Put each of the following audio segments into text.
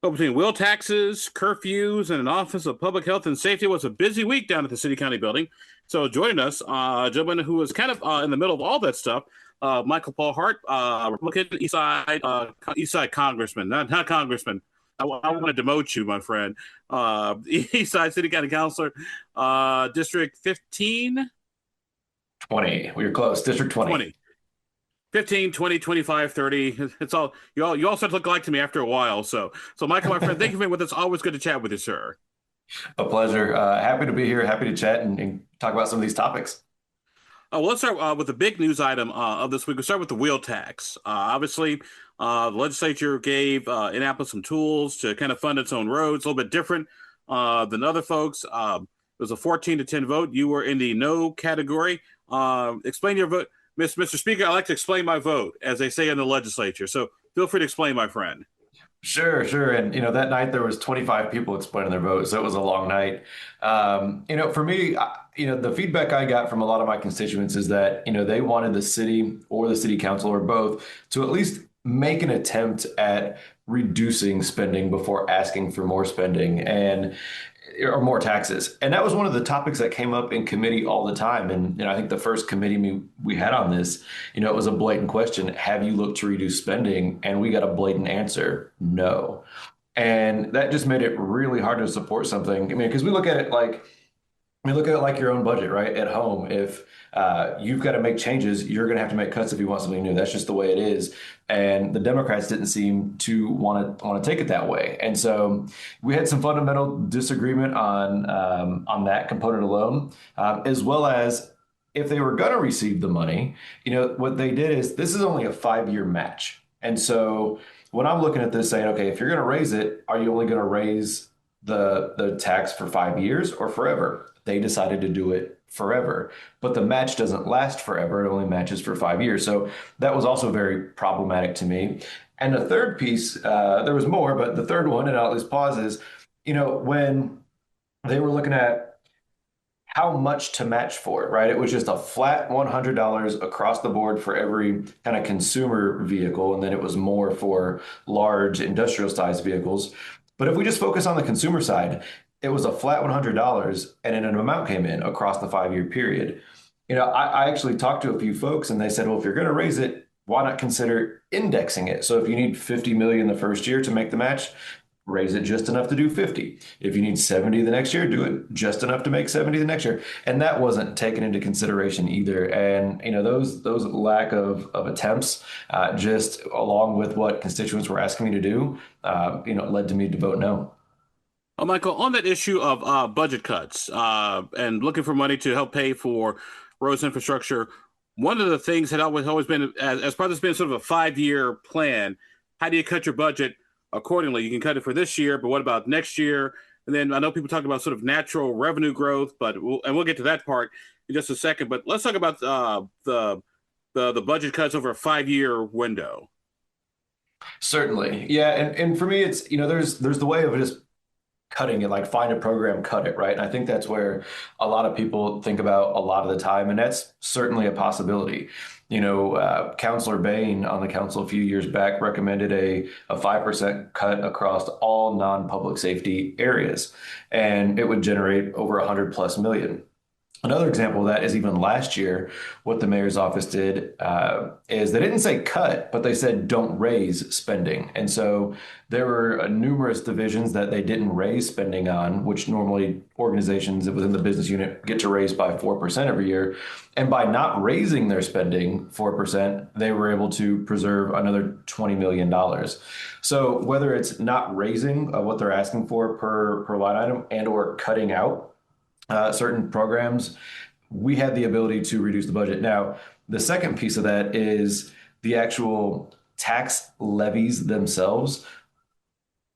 Well, between wheel taxes, curfews, and an Office of Public Health and Safety, it was a busy week down at the City County building. So joining us, a gentleman who was kind of in the middle of all that stuff, Michael Paul Hart, Republican East Side Congressman, not Congressman. I want to demote you, my friend. East Side City County Councilor, District 15, 20. We were close. District 20. 20. 15, 20, 25, 30. It's all you all start to look alike to me after a while. So Michael, my friend, thank you for being with us. Always good to chat with you, sir. A pleasure. Happy to be here. Happy to chat and talk about some of these topics. Well, let's start with the big news item of this week. We'll start with the wheel tax. Obviously, the legislature gave Indianapolis some tools to kind of fund its own roads, a little bit different than other folks. It was a 14-10 vote. You were in the no category. Explain your vote. Mr. Speaker, I like to explain my vote, as they say in the legislature. So feel free to explain, my friend. Sure. And, that night there was 25 people explaining their vote, so it was a long night. For me, the feedback I got from a lot of my constituents is that, they wanted the city or the city council or both to at least make an attempt at reducing spending before asking for more spending or more taxes. And that was one of the topics that came up in committee all the time. And I think the first committee we had on this, it was a blatant question. Have you looked to reduce spending? And we got a blatant answer, no. And that just made it really hard to support something. I mean, because we look at it like your own budget, right? At home, if you've got to make changes, you're going to have to make cuts if you want something new. That's just the way it is. And the Democrats didn't seem to want to take it that way. And so we had some fundamental disagreement on that component alone, as well as if they were going to receive the money. What they did is this is only a 5-year match. And so when I'm looking at this saying, okay, if you're going to raise it, are you only going to raise the tax for 5 years or forever? They decided to do it forever, but the match doesn't last forever. It only matches for 5 years. So that was also very problematic to me. And the third piece, there was more, but the third one, and I'll at least pause, is, when they were looking at how much to match for, right? It was just a flat $100 across the board for every kind of consumer vehicle. And then it was more for large industrial sized vehicles. But if we just focus on the consumer side, it was a flat $100 and then an amount came in across the 5-year period. I actually talked to a few folks and they said, well, if you're going to raise it, why not consider indexing it? So if you need 50 million the first year to make the match, raise it just enough to do 50. If you need 70 the next year, do it just enough to make 70 the next year. And that wasn't taken into consideration either. And, those lack of attempts, just along with what constituents were asking me to do, led to me to vote no. Michael, on that issue of budget cuts and looking for money to help pay for roads infrastructure, one of the things that always been, as part of this being sort of a 5-year plan, how do you cut your budget accordingly? You can cut it for this year, but what about next year? And then I know people talk about sort of natural revenue growth, but we'll get to that part in just a second. But let's talk about the budget cuts over a 5-year window. Certainly. Yeah. And for me, it's, there's the way of just cutting it, like find a program, cut it, right? And I think that's where a lot of people think about a lot of the time. And that's certainly a possibility. Councilor Bain on the council a few years back recommended a 5% cut across all non-public safety areas, and it would generate over 100+ million. Another example of that is even last year, what the mayor's office did is they didn't say cut, but they said don't raise spending. And so there were numerous divisions that they didn't raise spending on, which normally organizations within the business unit get to raise by 4% every year. And by not raising their spending 4%, they were able to preserve another $20 million. So whether it's not raising what they're asking for per line item and or cutting out certain programs, we had the ability to reduce the budget. Now, the second piece of that is the actual tax levies themselves.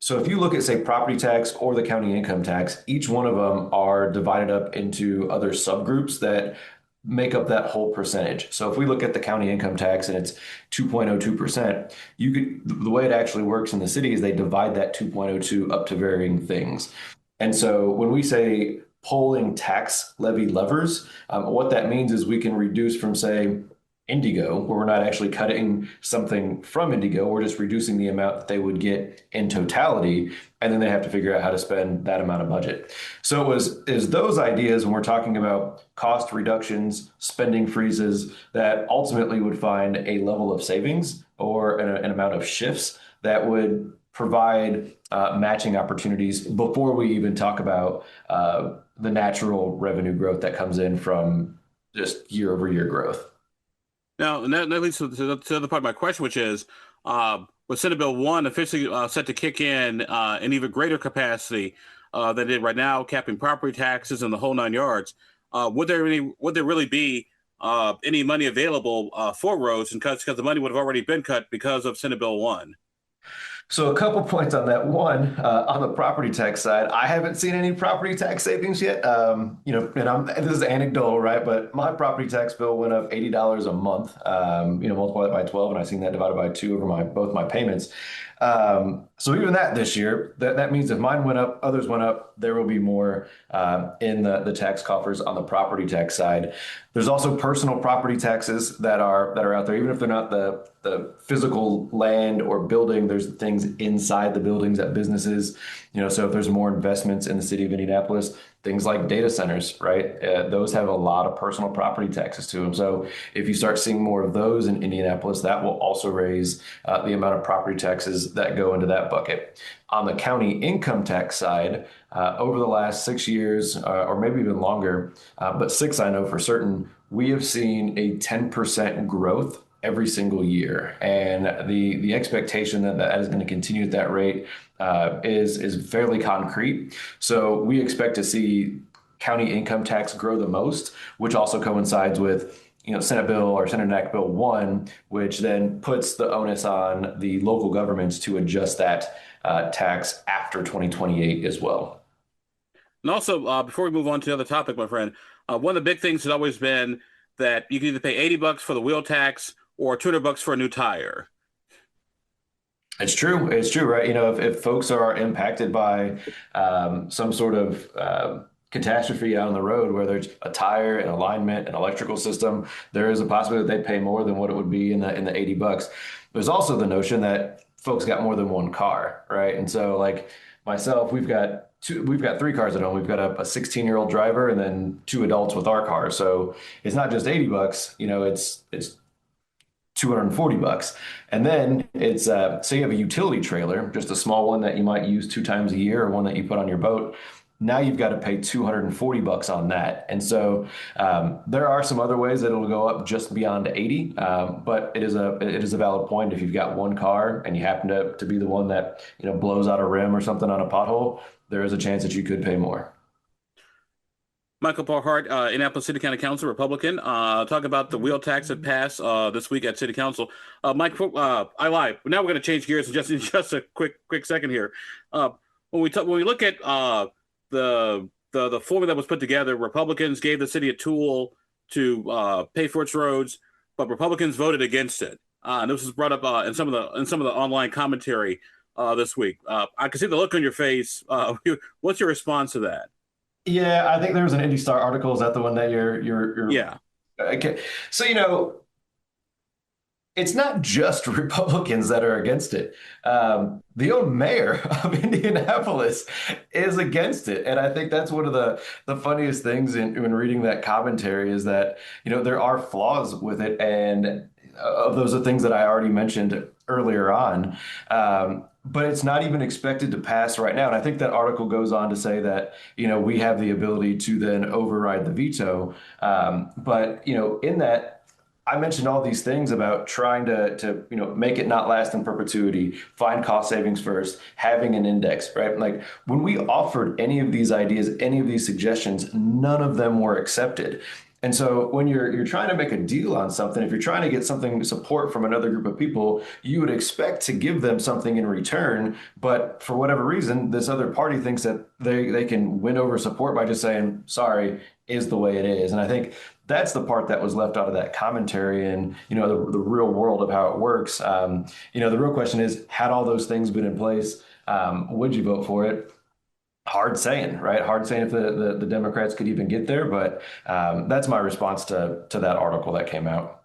So if you look at, say, property tax or the county income tax, each one of them are divided up into other subgroups that make up that whole percentage. So if we look at the county income tax and it's 2.02%, the way it actually works in the city is they divide that 2.02 up to varying things. And so when we say pulling tax levy levers, what that means is we can reduce from, say, Indigo, where we're not actually cutting something from Indigo, we're just reducing the amount that they would get in totality, and then they have to figure out how to spend that amount of budget. So is those ideas when we're talking about cost reductions, spending freezes that ultimately would find a level of savings or an amount of shifts that would provide matching opportunities before we even talk about the natural revenue growth that comes in from just year over year growth. Now, and that leads to the other part of my question, which is, with Senate Bill 1 officially set to kick in even greater capacity than it did right now, capping property taxes and the whole nine yards, would there really be any money available for roads and cuts because the money would have already been cut because of Senate Bill 1? So a couple points on that. One, on the property tax side, I haven't seen any property tax savings yet. This is anecdotal, right? But my property tax bill went up $80 a month. Multiply that by 12, and I've seen that divided by two over both my payments. So even that this year, that means if mine went up, others went up, there will be more in the tax coffers on the property tax side. There's also personal property taxes that are out there, even if they're not the physical land or building. There's things inside the buildings at businesses. So if there's more investments in the city of Indianapolis, things like data centers, right? Those have a lot of personal property taxes to them. So if you start seeing more of those in Indianapolis, that will also raise the amount of property taxes that go into that bucket. On the county income tax side, over the last 6 years, or maybe even longer, but six I know for certain, we have seen a 10% growth every single year. And the expectation that is going to continue at that rate is fairly concrete. So we expect to see county income tax grow the most, which also coincides with Senate Act Bill 1, which then puts the onus on the local governments to adjust that tax after 2028 as well. And also, before we move on to the other topic, my friend, one of the big things has always been that you can either pay $80 for the wheel tax or $200 for a new tire. It's true. It's true, right? If folks are impacted by some sort of catastrophe out on the road, where there's a tire, an alignment, an electrical system, there is a possibility that they pay more than what it would be in the $80. There's also the notion that folks got more than one car, right? And so, like myself, we've got three cars at home. We've got a 16-year-old driver and then two adults with our car. So it's not just $80. It's $240. And then it's say you have a utility trailer, just a small one that you might use 2 times a year, or one that you put on your boat. Now you've got to pay $240 on that. And so there are some other ways that it'll go up just beyond 80. But it is a valid point. If you've got one car and you happen to be the one that blows out a rim or something on a pothole, there is a chance that you could pay more. Paul Hart, Indianapolis City County Councilor, Republican. Talk about the wheel tax that passed this week at City Council. Mike, I lied. Now we're going to change gears in just a quick second here. When we look at the formula that was put together, Republicans gave the city a tool to pay for its roads, but Republicans voted against it. And this was brought up in some of the online commentary this week. I can see the look on your face. What's your response to that? Yeah, I think there was an Indy Star article. Is that the one that you're Yeah. Okay. So, it's not just Republicans that are against it. The own mayor of Indianapolis is against it. And I think that's one of the funniest things when reading that commentary is that, there are flaws with it. And of those are things that I already mentioned earlier on. But it's not even expected to pass right now. And I think that article goes on to say that, we have the ability to then override the veto. But in that, I mentioned all these things about trying to make it not last in perpetuity, find cost savings first, having an index, right? Like when we offered any of these ideas, any of these suggestions, none of them were accepted. And so when you're trying to make a deal on something, if you're trying to get something support from another group of people, you would expect to give them something in return. But for whatever reason, this other party thinks that they can win over support by just saying, sorry, is the way it is. And I think that's the part that was left out of that commentary and, the real world of how it works. The real question is, had all those things been in place, would you vote for it? Hard saying, right? Hard saying if the Democrats could even get there. But that's my response to that article that came out.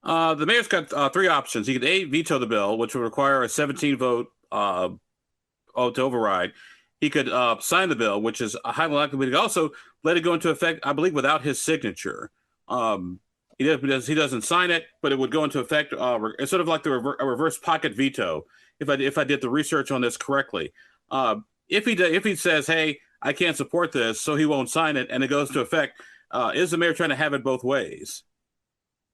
The mayor's got three options. He could A, veto the bill, which would require a 17 vote to override. He could sign the bill, which is highly likely, but he could also let it go into effect, I believe, without his signature. Um, he doesn't sign it, but it would go into effect. It's sort of like a reverse pocket veto. If I did the research on this correctly, if he says, "Hey, I can't support this," so he won't sign it, and it goes to effect, is the mayor trying to have it both ways?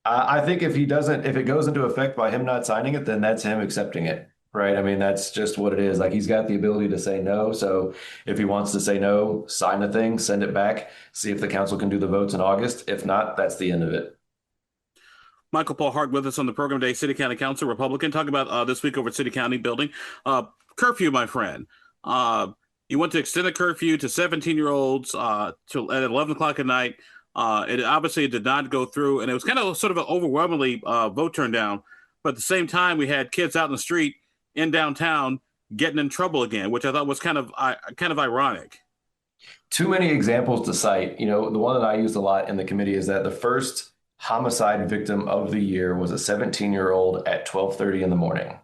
I think if it goes into effect by him not signing it, then that's him accepting it, right? I mean, that's just what it is. Like he's got the ability to say no. So if he wants to say no, sign the thing, send it back, see if the council can do the votes in August. If not, that's the end of it. Michael Paul Hart with us on the program today, City County Council, Republican. Talking about this week over at City County building. Curfew, my friend. You want to extend the curfew to 17-year-olds to at 11 o'clock at night. It obviously did not go through, and it was kind of sort of an overwhelmingly vote turned down. But at the same time, we had kids out in the street in downtown getting in trouble again, which I thought was kind of ironic. Too many examples to cite. You know, the one that I used a lot in the committee is that the first homicide victim of the year was a 17-year-old at 12:30 in the morning.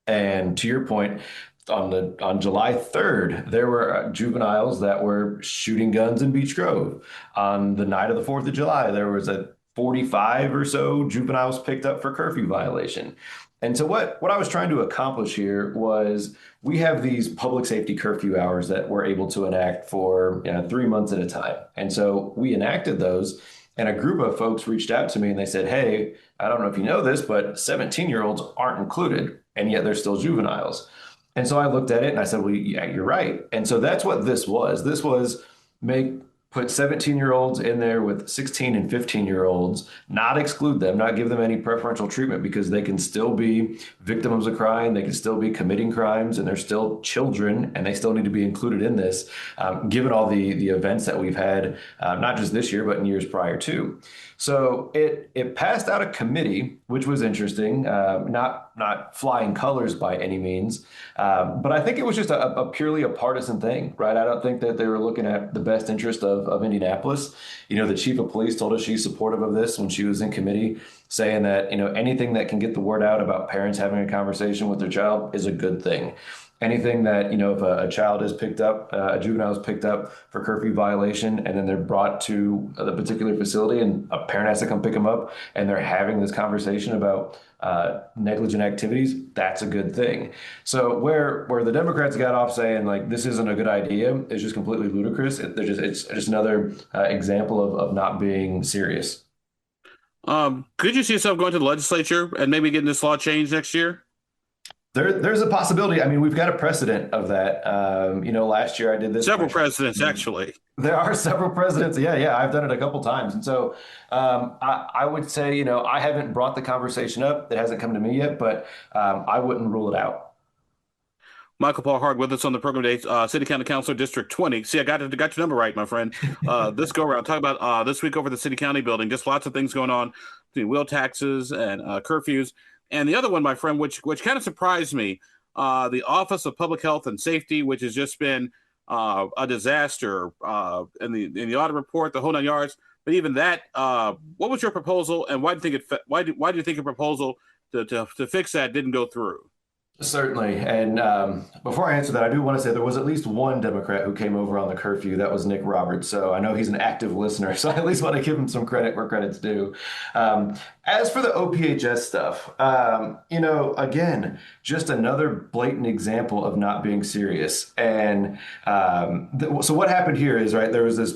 And to your point, on July 3rd, there were juveniles that were shooting guns in Beech Grove. On the night of the 4th of July, there was a 45 or so juveniles picked up for curfew violation. And so what I was trying to accomplish here was we have these public safety curfew hours that we're able to enact for 3 months at a time. And so we enacted those, and a group of folks reached out to me and they said, "Hey, I don't know if you know this, but 17-year-olds aren't included, and yet they're still juveniles." And so I looked at it and I said, "Well, yeah, you're right." And so that's what this was. This was make put 17-year-olds in there with 16 and 15-year-olds, not exclude them, not give them any preferential treatment because they can still be victims of crime, they can still be committing crimes, and they're still children, and they still need to be included in this, given all the events that we've had, not just this year, but in years prior to. So it passed out of committee, which was interesting, not flying colors by any means, but I think it was just a purely a partisan thing, right? I don't think that they were looking at the best interest of Indianapolis. You know, the chief of police told us she's supportive of this when she was in committee, saying that, anything that can get the word out about parents having a conversation with their child is a good thing. Anything that, if a child is picked up, a juvenile is picked up for curfew violation, and then they're brought to the particular facility and a parent has to come pick them up and they're having this conversation about negligent activities, that's a good thing. So where the Democrats got off saying like this isn't a good idea is just completely ludicrous. It's just another example of not being serious. Could you see yourself going to the legislature and maybe getting this law changed next year? There's a possibility. I mean, we've got a precedent of that. Last year I did this. Several presidents, actually. There are several presidents. Yeah, I've done it a couple times. And so I would say, I haven't brought the conversation up. It hasn't come to me yet, but I wouldn't rule it out. Michael Paul Hart with us on the program today, City County Councilor, District 20. See, I got your number right, my friend. This go around, talk about this week over the City County building. Just lots of things going on between wheel taxes and curfews. And the other one, my friend, which kind of surprised me, the Office of Public Health and Safety, which has just been a disaster in the audit report, the whole nine yards. But even that, what was your proposal, and why do you think a proposal to fix that didn't go through? Certainly. And before I answer that, I do want to say there was at least one Democrat who came over on the curfew. That was Nick Roberts. So I know he's an active listener. So I at least want to give him some credit where credit's due. As for the OPHS stuff, again, just another blatant example of not being serious. And so what happened here is, right, there was this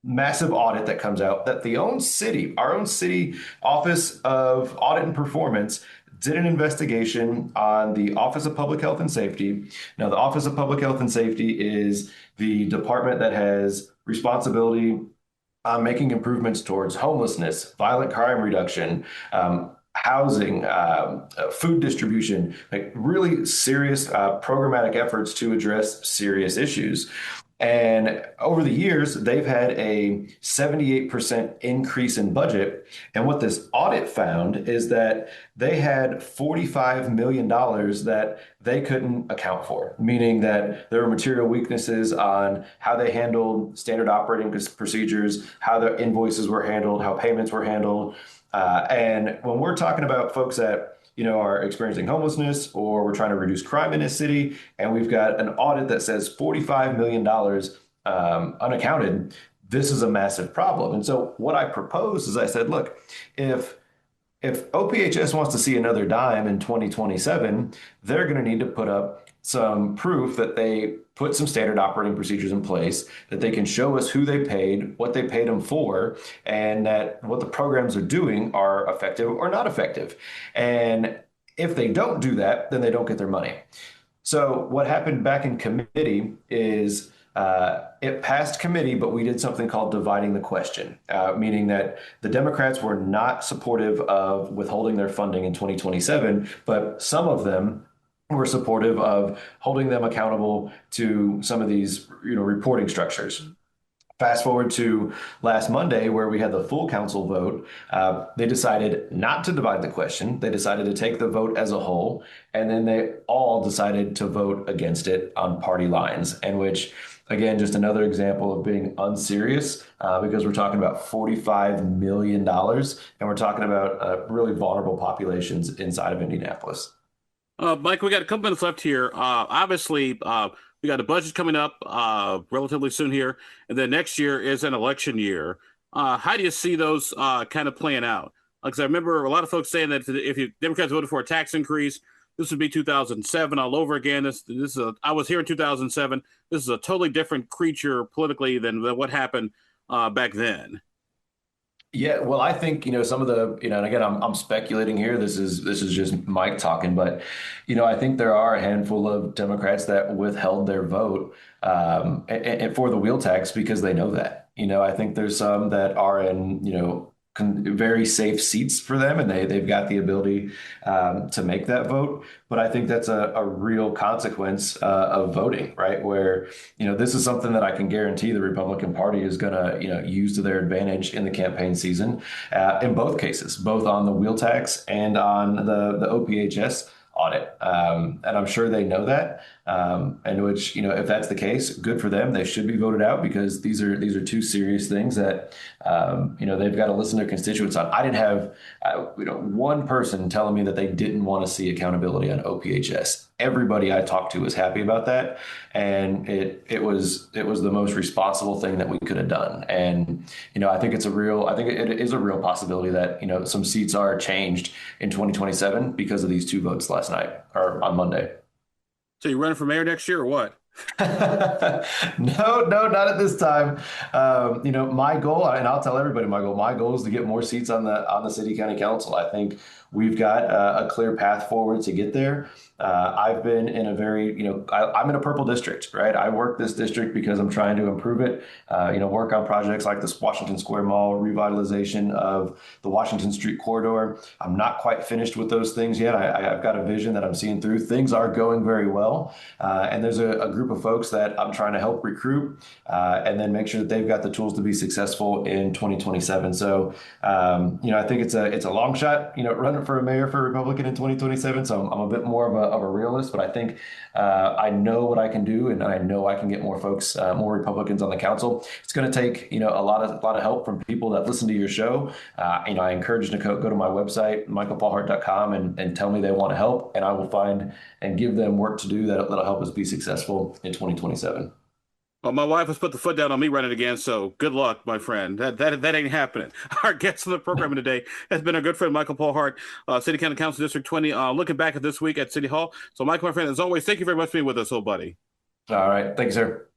massive audit that comes out that our own city Office of Audit and Performance did an investigation on the Office of Public Health and Safety. Now, the Office of Public Health and Safety is the department that has responsibility on making improvements towards homelessness, violent crime reduction, housing, food distribution, like really serious programmatic efforts to address serious issues. And over the years, they've had a 78% increase in budget. And what this audit found is that they had $45 million that they couldn't account for, meaning that there were material weaknesses on how they handled standard operating procedures, how their invoices were handled, how payments were handled. And when we're talking about folks that are experiencing homelessness or we're trying to reduce crime in this city, and we've got an audit that says $45 million unaccounted, this is a massive problem. And so what I proposed is I said, look, if OPHS wants to see another dime in 2027, they're going to need to put up some proof that they put some standard operating procedures in place, that they can show us who they paid, what they paid them for, and that what the programs are doing are effective or not effective. And if they don't do that, then they don't get their money. So what happened back in committee is it passed committee, but we did something called dividing the question, meaning that the Democrats were not supportive of withholding their funding in 2027, but some of them were supportive of holding them accountable to some of these, reporting structures. Fast forward to last Monday, where we had the full council vote. They decided not to divide the question. They decided to take the vote as a whole, and then they all decided to vote against it on party lines, and which, again, just another example of being unserious, because we're talking about $45 million, and we're talking about really vulnerable populations inside of Indianapolis. Mike, we got a couple minutes left here. Obviously, we got a budget coming up relatively soon here, and then next year is an election year. How do you see those kind of playing out? Because I remember a lot of folks saying that if you Democrats voted for a tax increase, this would be 2007 all over again. I was here in 2007. This is a totally different creature politically than what happened back then. Yeah, well, I think, some of the, and again, I'm speculating here. This is just Mike talking, but, I think there are a handful of Democrats that withheld their vote for the wheel tax because they know that. I think there's some that are in, very safe seats for them, and they've got the ability to make that vote. But I think that's a real consequence of voting, right? Where this is something that I can guarantee the Republican Party is going to use to their advantage in the campaign season, in both cases, both on the wheel tax and on the OPHS audit. And I'm sure they know that. And which, if that's the case, good for them. They should be voted out because these are two serious things that, they've got to listen to their constituents on. I didn't have, one person telling me that they didn't want to see accountability on OPHS. Everybody I talked to was happy about that. And it was the most responsible thing that we could have done. And, I think it is a real possibility that, some seats are changed in 2027 because of these two votes last night or on Monday. So you running for mayor next year or what? No, not at this time. My goal, and I'll tell everybody my goal is to get more seats on the city county council. I think we've got a clear path forward to get there. I've been in a very, I'm in a purple district, right? I work this district because I'm trying to improve it, work on projects like this Washington Square Mall, revitalization of the Washington Street corridor. I'm not quite finished with those things yet. I've got a vision that I'm seeing through. Things are going very well. And there's a group of folks that I'm trying to help recruit and then make sure that they've got the tools to be successful in 2027. So, I think it's a long shot, running for a mayor for a Republican in 2027. So I'm a bit more of a realist, but I think I know what I can do, and I know I can get more folks, more Republicans on the council. It's going to take a lot of help from people that listen to your show. I encourage you to go to my website, michaelpaulhart.com, and tell me they want to help, and I will find and give them work to do that'll help us be successful in 2027. Well, my wife has put the foot down on me running again, so good luck, my friend. That ain't happening. Our guest on the program today has been our good friend Michael Paul Hart, City County Council District 20. Looking back at this week at City Hall. So, Michael, my friend, as always, thank you very much for being with us, old buddy. All right, thank you, sir.